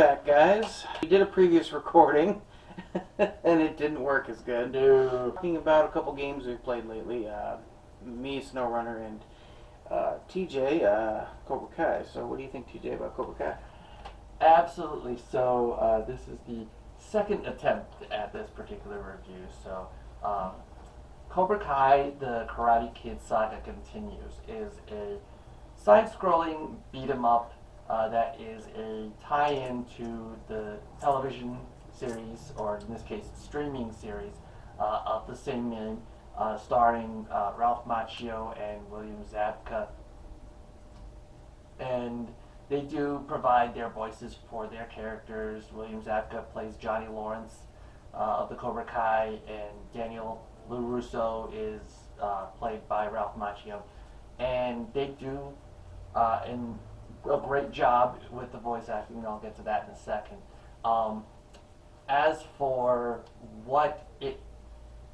back, guys. We did a previous recording, and it didn't work as good. No. Talking about a couple games we've played lately. Me, SnowRunner, and TJ, Cobra Kai. So what do you think, TJ, about Cobra Kai? Absolutely. So this is the second attempt at this particular review. So Cobra Kai, the Karate Kid saga continues, is a side-scrolling beat-em-up that is a tie-in to the television series, or in this case, streaming series of the same name, starring Ralph Macchio and William Zabka. And they do provide their voices for their characters. William Zabka plays Johnny Lawrence of the Cobra Kai, and Daniel LaRusso is played by Ralph Macchio. And they do a great job with the voice acting, and I'll get to that in a second. As for what it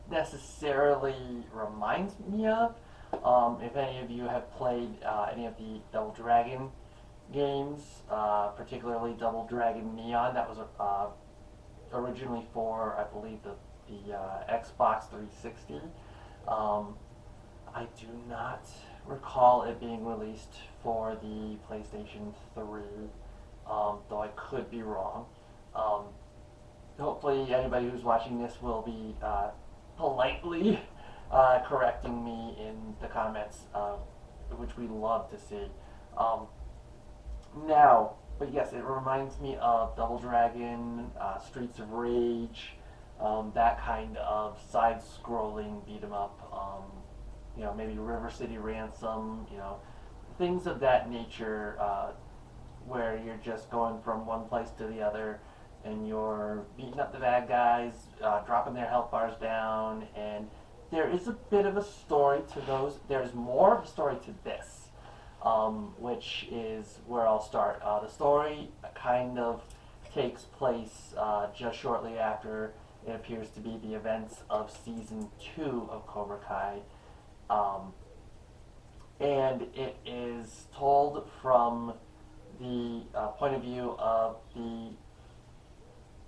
necessarily reminds me of, if any of you have played any of the Double Dragon games, particularly Double Dragon Neon, that was originally for, I believe, the Xbox 360. I do not recall it being released for the PlayStation 3, though I could be wrong. Hopefully anybody who's watching this will be politely correcting me in the comments, which we love to see. But yes, it reminds me of Double Dragon, Streets of Rage, that kind of side-scrolling beat-em-up. Maybe River City Ransom, things of that nature, where you're just going from one place to the other, and you're beating up the bad guys, dropping their health bars down, and there is a bit of a story to those. There's more of a story to this, which is where I'll start. The story kind of takes place just shortly after it appears to be the events of Season 2 of Cobra Kai. And it is told from the point of view of the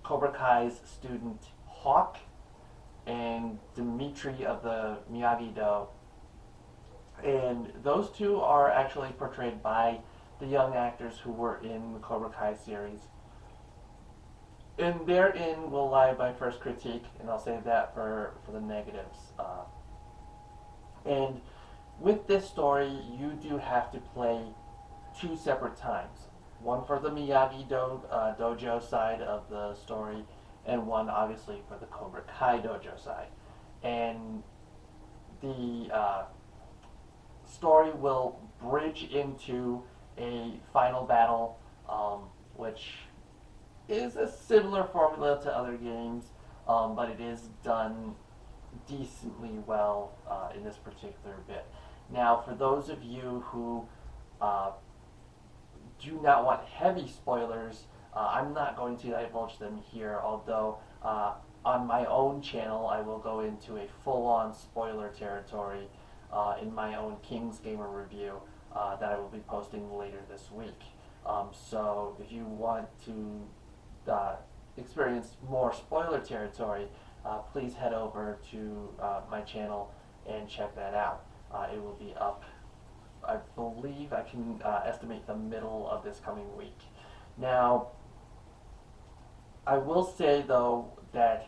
Cobra Kai's student Hawk and Dimitri of the Miyagi-Do. And those two are actually portrayed by the young actors who were in the Cobra Kai series. And therein will lie my first critique, and I'll save that for the negatives. And with this story, you do have to play two separate times. One for the Miyagi-Do dojo side of the story, and one obviously for the Cobra Kai dojo side. And the story will bridge into a final battle, which is a similar formula to other games, but it is done decently well in this particular bit. Now, for those of you who do not want heavy spoilers, I'm not going to divulge them here, although on my own channel I will go into a full-on spoiler territory in my own King's Gamer review that I will be posting later this week. So if you want to experience more spoiler territory, please head over to my channel and check that out. It will be up, I believe I can estimate the middle of this coming week. Now, I will say though that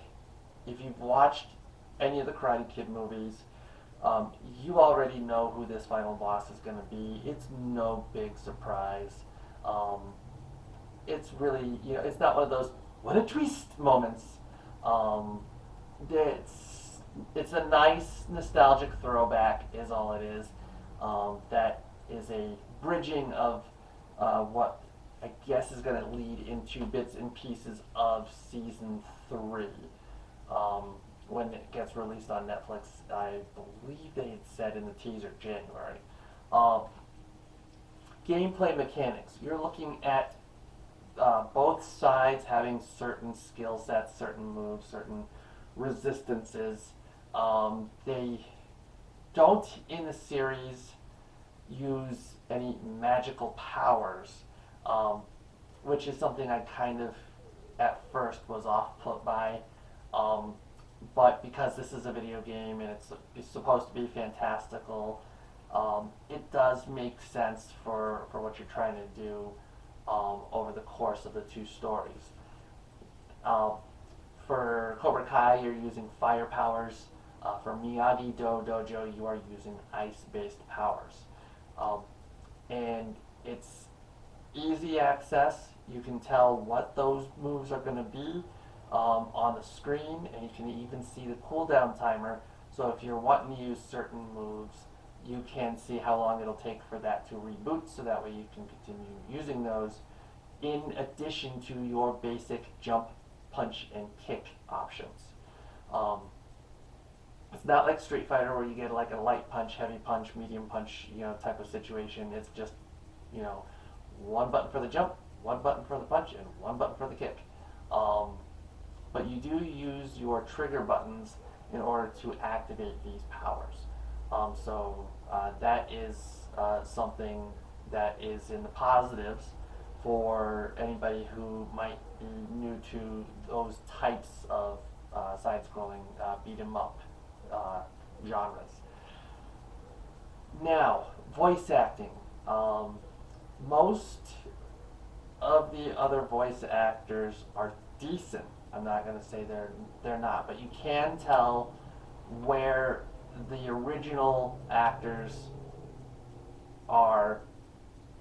if you've watched any of the Karate Kid movies, you already know who this final boss is going to be. It's no big surprise. It's really, it's not one of those what a twist moments. It's a nice nostalgic throwback is all it is. That is a bridging of what I guess is going to lead into bits and pieces of Season 3. When it gets released on Netflix, I believe they had said in the teaser January. Gameplay mechanics. You're looking at both sides having certain skill sets, certain moves, certain resistances. They don't in the series use any magical powers. which is something I kind of at first was off put by. Um, but because this is a video game and it's supposed to be fantastical, it does make sense for what you're trying to do over the course of the two stories. Um, for Cobra Kai, you're using fire powers. For Miyagi-Do Dojo, you are using ice-based powers. Um, and it's easy access. You can tell what those moves are going to be on the screen, and you can even see the cooldown timer. So if you're wanting to use certain moves, you can see how long it'll take for that to reboot, so that way you can continue using those in addition to your basic jump, punch, and kick options. Um, it's not like Street Fighter where you get like a light punch, heavy punch, medium punch, type of situation. It's just, you know, one button for the jump, one button for the punch, and one button for the kick. But you do use your trigger buttons in order to activate these powers. That is something that is in the positives for anybody who might be new to those types of side-scrolling beat 'em up genres. Now, voice acting. Most of the other voice actors are decent. I'm not going to say they're not, but you can tell where the original actors are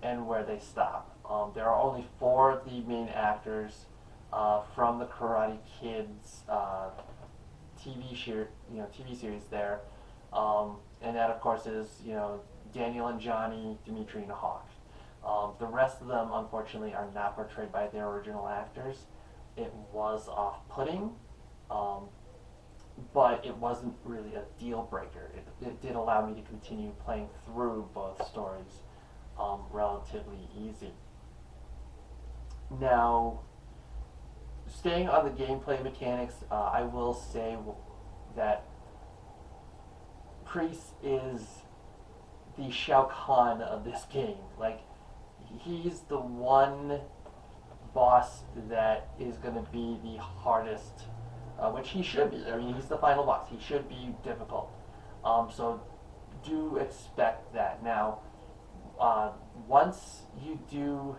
and where they stop. There are only 4 of the main actors from the Karate Kids TV series there, and that of course is Daniel and Johnny, Dimitri and Hawk. The rest of them, unfortunately, are not portrayed by their original actors. It was off-putting, but it wasn't really a deal breaker. It did allow me to continue playing through both stories relatively easy. Now, staying on the gameplay mechanics, I will say that Kreese is the Shao Kahn of this game. Like, he's the one boss that is going to be the hardest, which he should be. I mean, he's the final boss. He should be difficult. So do expect that. Now, once you do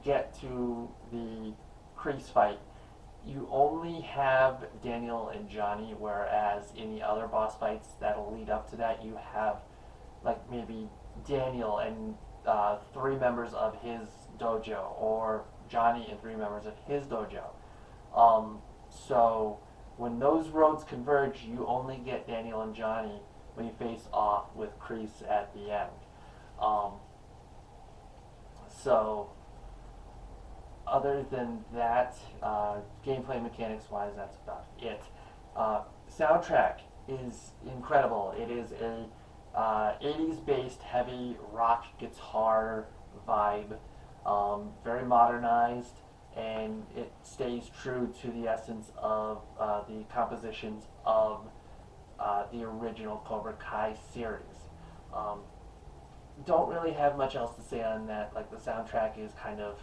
get to the Kreese fight, you only have Daniel and Johnny, whereas in the other boss fights that'll lead up to that, you have like maybe Daniel and 3 members of his dojo, or Johnny and 3 members of his dojo. So when those roads converge, you only get Daniel and Johnny when you face off with Kreese at the end. So other than that, gameplay mechanics wise, that's about it. Soundtrack is incredible. It is a 80s based heavy rock guitar vibe, very modernized, and it stays true to the essence of the compositions of the original Cobra Kai series. Don't really have much else to say on that. Like, the soundtrack is kind of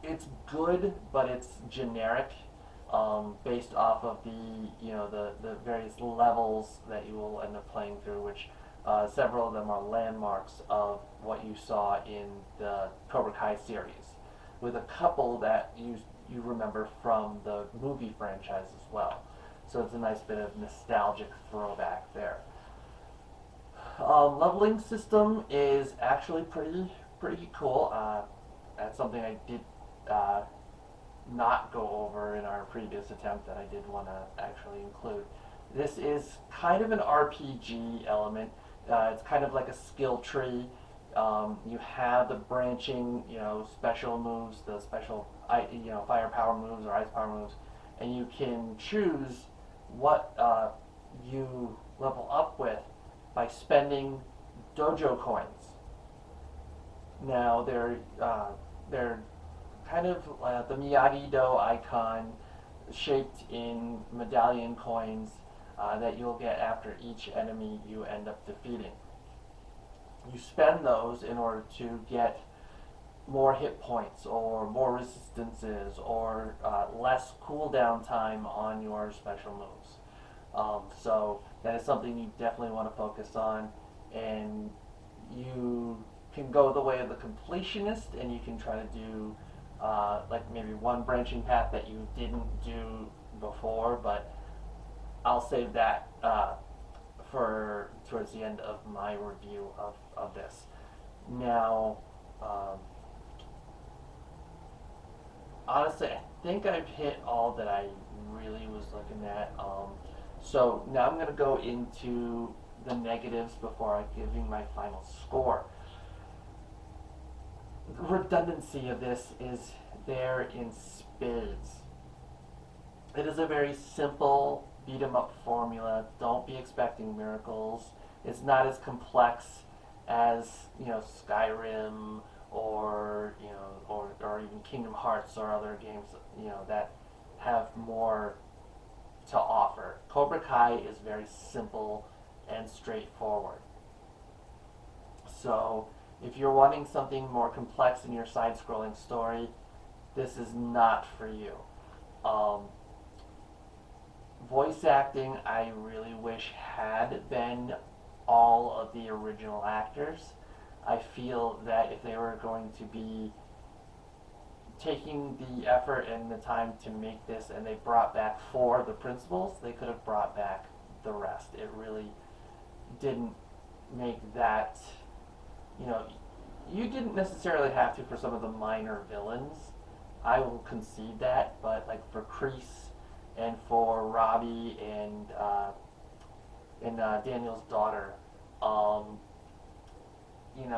it's good, but it's generic, based off of the various levels that you will end up playing through, which several of them are landmarks of what you saw in the Cobra Kai series, with a couple that you remember from the movie franchise as well. So it's a nice bit of nostalgic throwback there. Leveling system is actually pretty cool. That's something I did not go over in our previous attempt that I did want to actually include. This is kind of an RPG element. It's kind of like a skill tree. You have the branching, special moves, the special, fire power moves or ice power moves, and you can choose what you level up with by spending dojo coins. Now they're kind of the Miyagi-Do icon, shaped in medallion coins that you'll get after each enemy you end up defeating. You spend those in order to get more hit points or more resistances or less cooldown time on your special moves. So that is something you definitely want to focus on, and you can go the way of the completionist, and you can try to do like maybe one branching path that you didn't do before, but I'll save that for towards the end of my review of this. Now, um, honestly, I think I've hit all that I really was looking at. So now I'm going to go into the negatives before I give you my final score. The redundancy of this is there in spades. It is a very simple beat 'em up formula. Don't be expecting miracles. It's not as complex as Skyrim or or even Kingdom Hearts or other games that have more to offer. Cobra Kai is very simple and straightforward. So if you're wanting something more complex in your side-scrolling story, this is not for you. Um, Voice acting, I really wish had been all of the original actors. I feel that if they were going to be taking the effort and the time to make this and they brought back four of the principals, they could have brought back the rest. It really didn't make that, you know, you didn't necessarily have to for some of the minor villains. I will concede that, but like for Kreese and for Robbie and Daniel's daughter, um,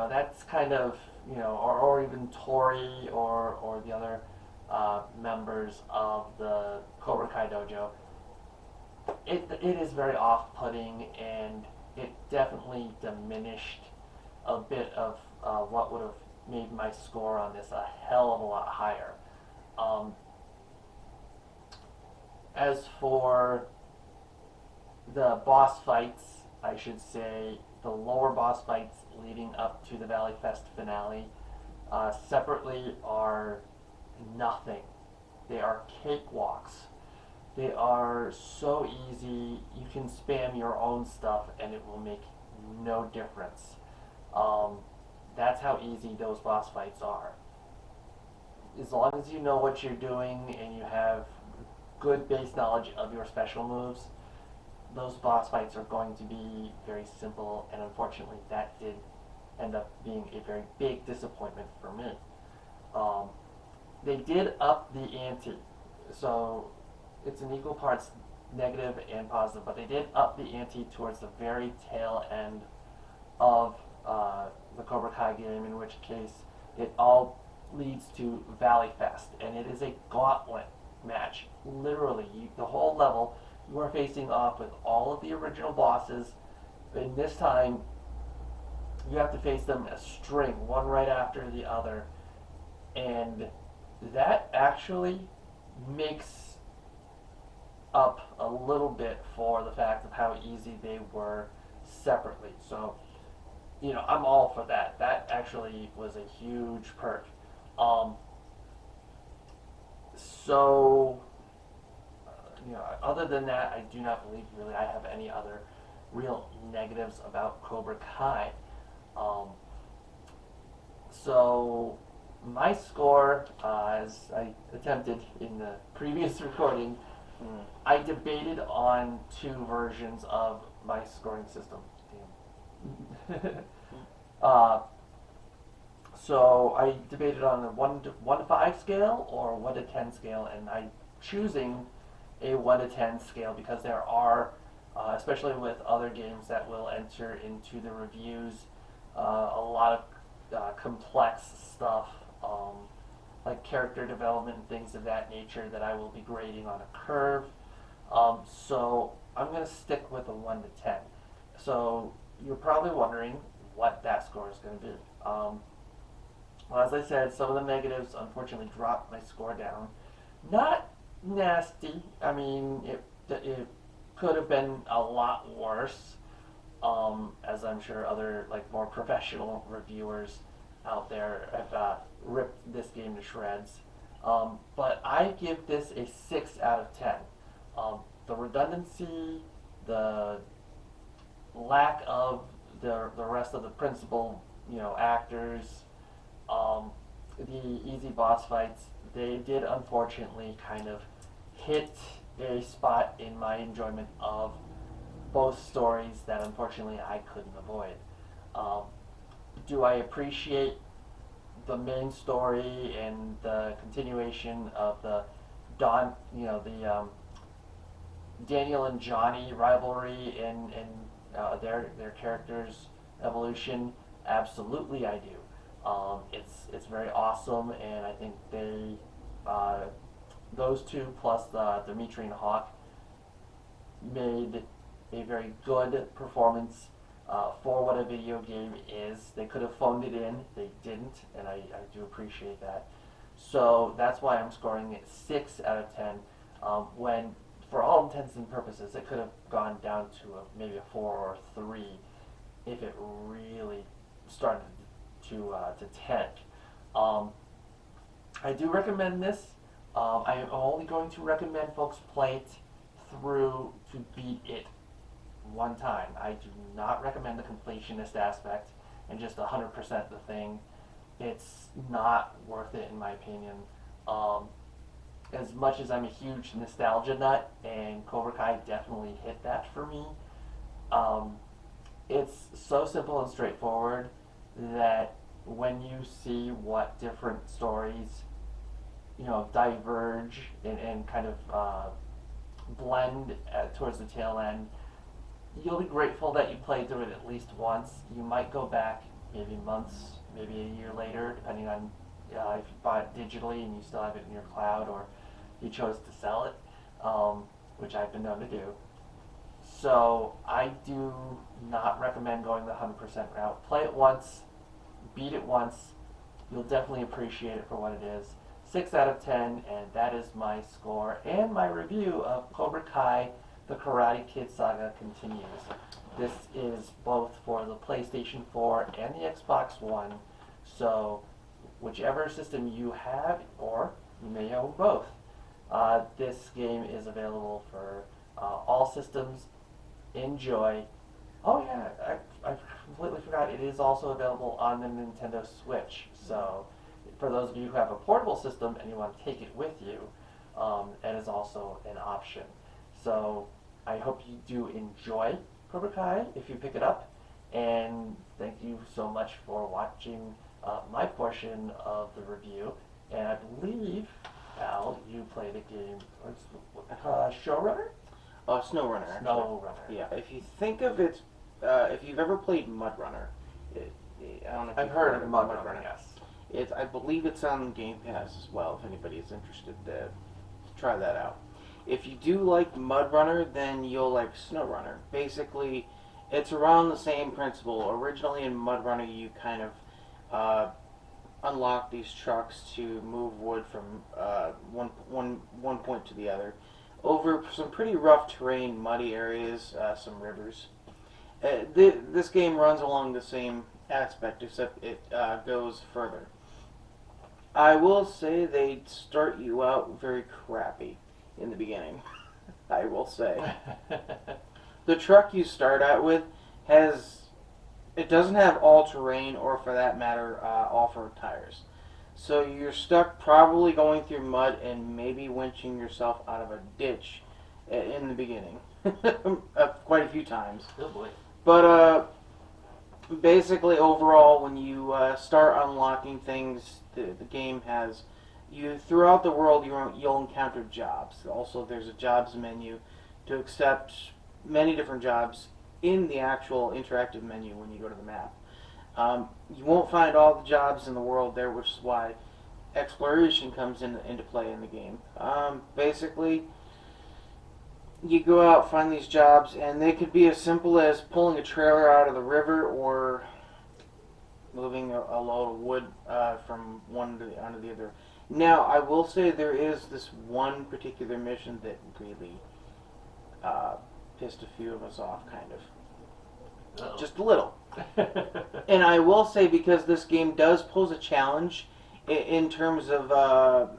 that's kind of or even Tori or the other members of the Cobra Kai dojo. It is very off-putting, and it definitely diminished a bit of what would have made my score on this a hell of a lot higher. Um, as for the boss fights, I should say the lower boss fights leading up to the Valley Fest finale separately are nothing. They are cakewalks. They are so easy. You can spam your own stuff and it will make no difference. That's how easy those boss fights are. As long as you know what you're doing and you have good base knowledge of your special moves, those boss fights are going to be very simple, and unfortunately that did end up being a very big disappointment for me. Um, they did up the ante, so it's an equal parts negative and positive, but they did up the ante towards the very tail end of the Cobra Kai game, in which case it all leads to Valley Fest, and it is a gauntlet match. Literally, the whole level, you are facing off with all of the original bosses, and this time you have to face them a string, one right after the other, and that actually makes up a little bit for the fact of how easy they were separately. So, I'm all for that. That actually was a huge perk. Um, so, other than that, I do not believe really I have any other real negatives about Cobra Kai. So, my score, as I attempted in the previous recording, I debated on two versions of my scoring system. Damn. So I debated on a 1 to 5 scale or 1 to 10 scale, and I'm choosing a 1 to 10 scale because there are, especially with other games that will enter into the reviews, a lot of complex stuff, like character development and things of that nature that I will be grading on a curve. So I'm going to stick with a 1 to 10. So you're probably wondering what that score is going to be. Well, as I said, some of the negatives unfortunately dropped my score down. Not nasty. I mean, it could have been a lot worse, as I'm sure other more professional reviewers out there have ripped this game to shreds. But I give this a 6 out of 10. The redundancy, the lack of the rest of the principal, actors, um, the easy boss fights, they did unfortunately kind of hit a spot in my enjoyment of both stories that unfortunately I couldn't avoid. Um, do I appreciate the main story and the continuation of the Daniel and Johnny rivalry and their characters' evolution? Absolutely, I do. It's very awesome, and I think uh, those two plus Dimitri and Hawk made a very good performance for what a video game is. They could have phoned it in, they didn't, and I do appreciate that. So that's why I'm scoring it 6 out of 10. When, for all intents and purposes, it could have gone down to maybe a 4 or a 3 if it really started to tank. I do recommend this. I am only going to recommend folks play it through to beat it one time. I do not recommend the completionist aspect and just 100% the thing. It's not worth it in my opinion. As much as I'm a huge nostalgia nut, and Cobra Kai definitely hit that for me, it's so simple and straightforward that when you see what different stories, diverge and kind of blend towards the tail end, you'll be grateful that you played through it at least once. You might go back maybe months, maybe a year later, depending on if you bought it digitally and you still have it in your cloud, or you chose to sell it, which I've been known to do. So I do not recommend going the 100% route. Play it once, beat it once. You'll definitely appreciate it for what it is. 6 out of 10, and that is my score and my review of Cobra Kai The Karate Kid Saga Continues. This is both for the PlayStation 4 and the Xbox One, so whichever system you have, or you may own both, this game is available for all systems. Enjoy. Oh yeah, I completely forgot, it is also available on the Nintendo Switch, so for those of you who have a portable system and you want to take it with you, it is also an option. So I hope you do enjoy Cobra Kai if you pick it up, and thank you so much for watching my portion of the review. And I believe, Al, you played a game, SnowRunner? SnowRunner. SnowRunner. Yeah, if you think of it, if you've ever played Mud Runner, I don't know if I've you've heard of Mud Runner, yes. I believe it's on Game Pass as well, if anybody is interested to try that out. If you do like Mud Runner, then you'll like SnowRunner. Basically, it's around the same principle. Originally in Mud Runner, you kind of unlock these trucks to move wood from one point to the other over some pretty rough terrain, muddy areas, some rivers. This game runs along the same aspect, except it goes further. I will say they start you out very crappy in the beginning. I will say. The truck you start out with it doesn't have all-terrain, or for that matter, off-road tires. So you're stuck probably going through mud and maybe winching yourself out of a ditch in the beginning. Quite a few times. Oh boy. But basically, overall, when you start unlocking things, the game has throughout the world. You'll encounter jobs. Also, there's a jobs menu to accept many different jobs in the actual interactive menu when you go to the map. You won't find all the jobs in the world there, which is why exploration comes into play in the game. Basically, you go out, find these jobs, and they could be as simple as pulling a trailer out of the river, or moving a load of wood from one onto the other. Now, I will say there is this one particular mission that really pissed a few of us off, kind of. Uh-oh. Just a little. And I will say, because this game does pose a challenge in terms of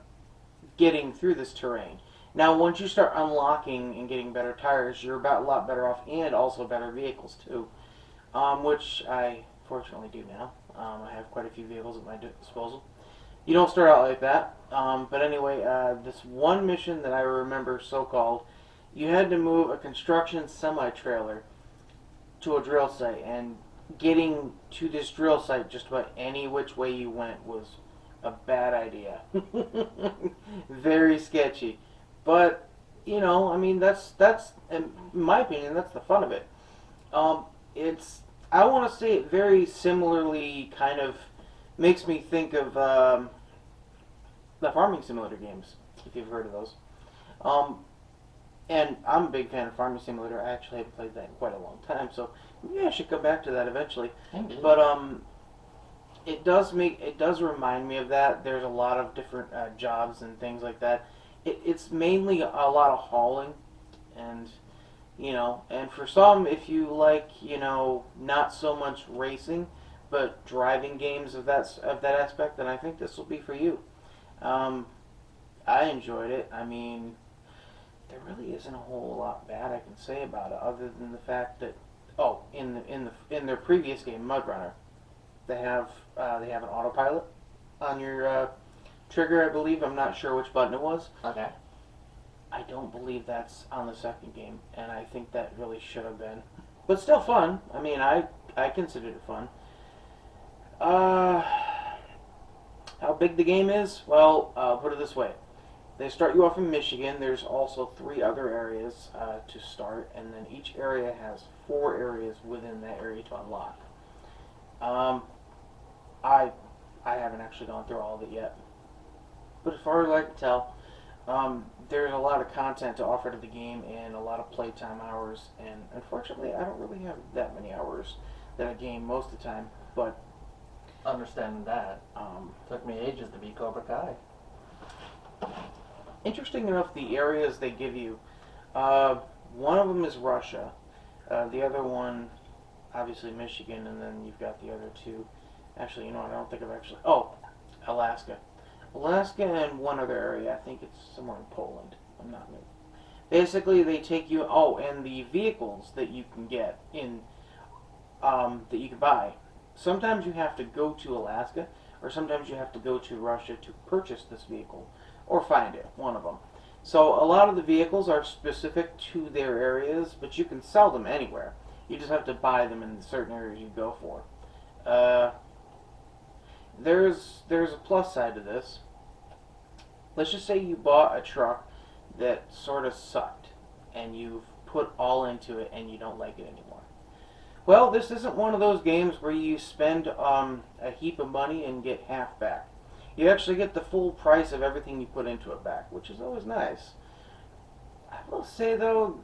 getting through this terrain. Now, once you start unlocking and getting better tires, you're about a lot better off, and also better vehicles too, which I fortunately do now. I have quite a few vehicles at my disposal. You don't start out like that, but anyway, this one mission that I remember so-called, you had to move a construction semi-trailer to a drill site, and getting to this drill site just about any which way you went was a bad idea. Very sketchy. But, I mean, that's in my opinion, that's the fun of it. It's, I want to say it very similarly kind of makes me think of the farming simulator games, if you've heard of those. Um, and I'm a big fan of Farming Simulator. I actually haven't played that in quite a long time, so maybe I should come back to that eventually. Indeed. But it does remind me of that. There's a lot of different jobs and things like that. It's mainly a lot of hauling, and and for some, if you like, not so much racing, but driving games of that aspect, then I think this will be for you. Um, I enjoyed it. I mean, there really isn't a whole lot bad I can say about it, other than the fact that in their previous game, Mud Runner, they have an autopilot on your trigger, I believe. I'm not sure which button it was. Okay. I don't believe that's on the second game, and I think that really should have been. But still fun. I mean, I considered it fun. Uh, how big the game is? Well, put it this way. They start you off in Michigan. There's also 3 other areas to start, and then each area has 4 areas within that area to unlock. Um, I I haven't actually gone through all of it yet, but as far as I can tell, there's a lot of content to offer to the game and a lot of playtime hours. And unfortunately, I don't really have that many hours that I game most of the time. But Understanding that, um, took me ages to beat Cobra Kai. interesting enough, the areas they give you, one of them is Russia, the other one, obviously Michigan, and then you've got the other 2. Actually, I don't think I've actually. Oh, Alaska. Alaska and one other area. I think it's somewhere in Poland. I'm not. Basically, they take you. Oh, and the vehicles that you can get in, that you can buy. Sometimes you have to go to Alaska, or sometimes you have to go to Russia to purchase this vehicle, or find it. One of them. So a lot of the vehicles are specific to their areas, but you can sell them anywhere. You just have to buy them in certain areas you go for. There's a plus side to this. Let's just say you bought a truck that sort of sucked, and you've put all into it, and you don't like it anymore. Well, this isn't one of those games where you spend a heap of money and get half back. You actually get the full price of everything you put into it back, which is always nice. I will say though,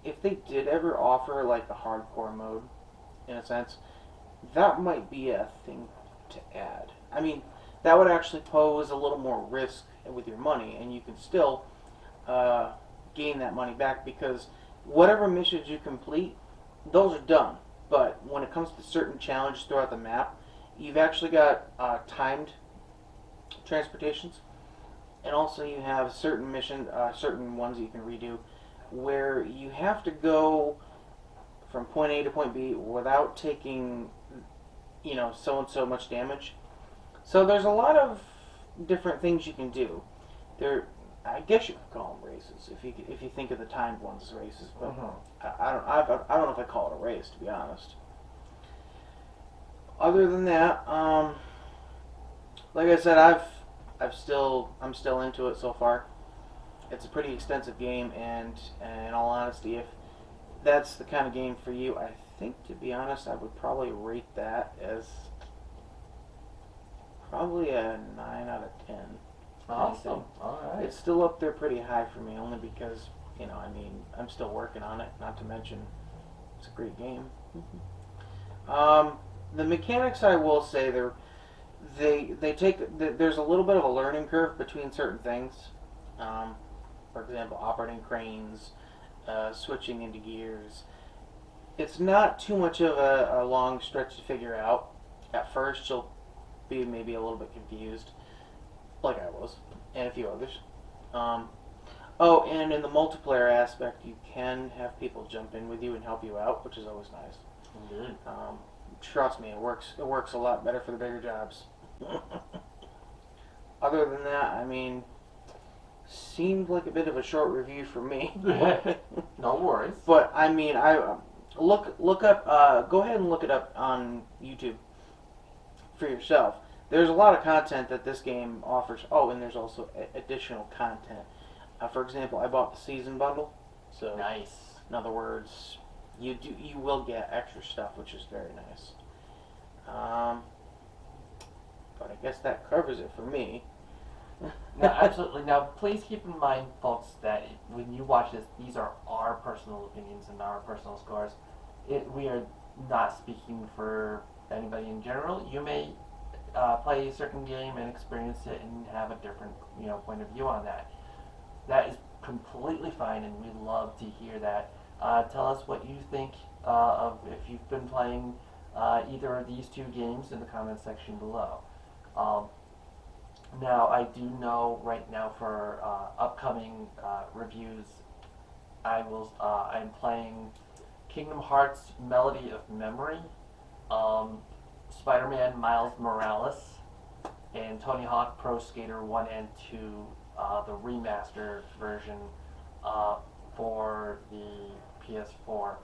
if they did ever offer like a hardcore mode, in a sense, that might be a thing to add. I mean, that would actually pose a little more risk with your money, and you can still gain that money back, because whatever missions you complete, those are done. But when it comes to certain challenges throughout the map, you've actually got timed transportations, and also you have certain certain ones that you can redo, where you have to go from point A to point B without taking, so and so much damage. So there's a lot of different things you can do. I guess you could call them races if you think of the timed ones as races, but I don't know if I call it a race, to be honest. Other than that, like I said, I'm still into it so far. It's a pretty extensive game, and in all honesty, if that's the kind of game for you, I think, to be honest, I would probably rate that as probably a 9 out of 10. Awesome. Alright. It's still up there pretty high for me, only because, I'm still working on it, not to mention it's a great game. The mechanics, I will say, there's a little bit of a learning curve between certain things. For example, operating cranes, switching into gears. It's not too much of a long stretch to figure out. At first, you'll be maybe a little bit confused, like I was, and a few others. Um, oh, and in the multiplayer aspect, you can have people jump in with you and help you out, which is always nice. Indeed. Trust me, it works. It works a lot better for the bigger jobs. Other than that, I mean, seemed like a bit of a short review for me. No worries. But I mean, I look up. Go ahead and look it up on YouTube for yourself. There's a lot of content that this game offers. Oh, and there's also additional content. For example, I bought the season bundle. So, Nice. in other words, you will get extra stuff, which is very nice. But I guess that covers it for me. No, absolutely. Now, please keep in mind, folks, that when you watch this, these are our personal opinions and our personal scores. We are not speaking for anybody in general. You may play a certain game and experience it and have a different, point of view on that. That is completely fine, and we love to hear that. Tell us what you think of if you've been playing either of these two games in the comment section below. Now, I do know right now for upcoming reviews, I'm playing Kingdom Hearts Melody of Memory, Spider-Man Miles Morales, and Tony Hawk Pro Skater 1 and 2, the remastered version for the PS4.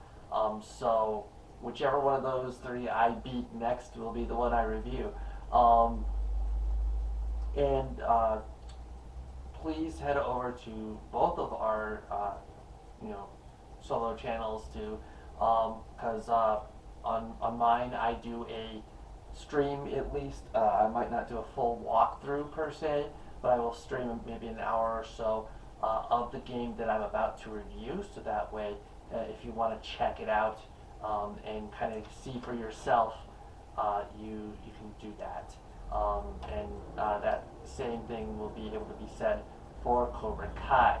So, whichever one of those three I beat next will be the one I review. And please head over to both of our, solo channels too, because on mine I do a stream at least. I might not do a full walkthrough per se, but I will stream maybe an hour or so of the game that I'm about to review. So that way, if you want to check it out and kind of see for yourself, you can do that. And that same thing will be able to be said for Cobra Kai.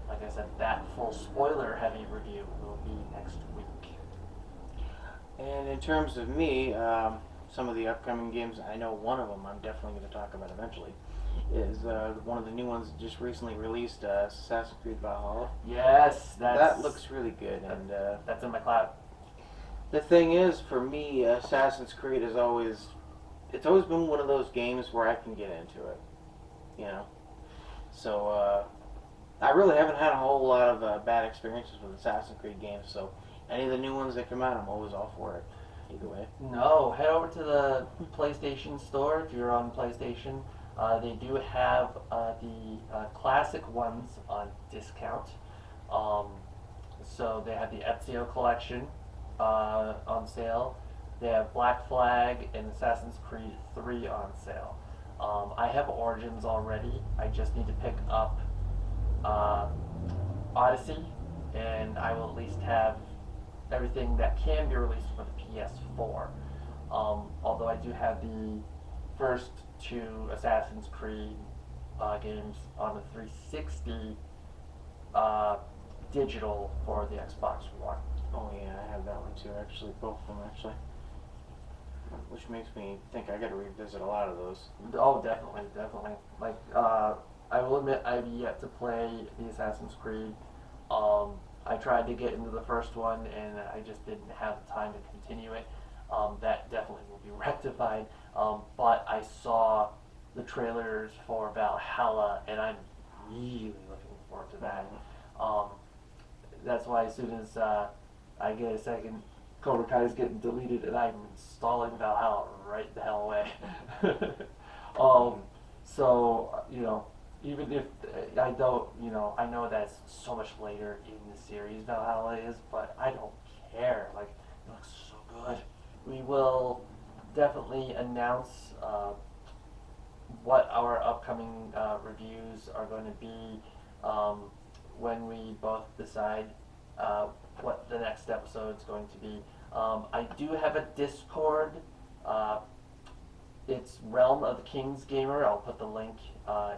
Like I said, that full spoiler-heavy review will be next week. And in terms of me, some of the upcoming games, I know one of them I'm definitely going to talk about eventually, is one of the new ones that just recently released, Assassin's Creed Valhalla. Yes, That looks really good, and that's in my cloud. the thing is, for me, Assassin's Creed is it's always been one of those games where I can get into it, So I really haven't had a whole lot of bad experiences with Assassin's Creed games. So any of the new ones that come out, I'm always all for it. Either way. No, head over to the PlayStation Store if you're on PlayStation. They do have the classic ones on discount. So they have the Ezio collection on sale. They have Black Flag and Assassin's Creed 3 on sale. I have Origins already. I just need to pick up Odyssey, and I will at least have everything that can be released for the PS4. Although I do have the first two Assassin's Creed games on the 360 digital for the Xbox One. Oh yeah, I have that one too. Actually, both of them actually. Which makes me think I got to revisit a lot of those. Oh, definitely. Like, I will admit I've yet to play the Assassin's Creed. I tried to get into the first one and I just didn't have the time to continue it. That definitely will be rectified. But I saw the trailers for Valhalla and I'm really looking forward to that. That's why as soon as I get a second, Cobra Kai is getting deleted and I'm installing Valhalla right the hell away. So, even if I don't, I know that's so much later in the series Valhalla is, but I don't care. Like, it looks so good. We will definitely announce what our upcoming reviews are going to be when we both decide what the next episode is going to be. I do have a Discord. It's Realm of the Kings Gamer. I'll put the link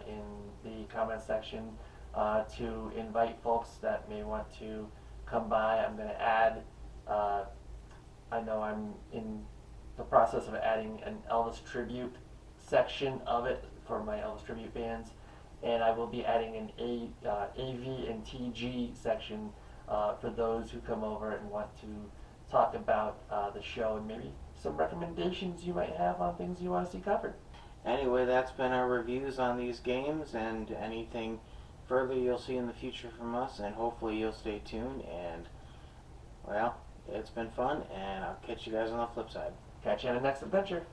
in the comment section to invite folks that may want to come by. I'm going to add I know I'm in the process of adding an Elvis tribute section of it for my Elvis tribute bands, and I will be adding an AV and TG section for those who come over and want to talk about the show and maybe some recommendations you might have on things you want to see covered. Anyway, that's been our reviews on these games, and anything further you'll see in the future from us, and hopefully you'll stay tuned. And well, it's been fun, and I'll catch you guys on the flip side. Catch you on the next adventure.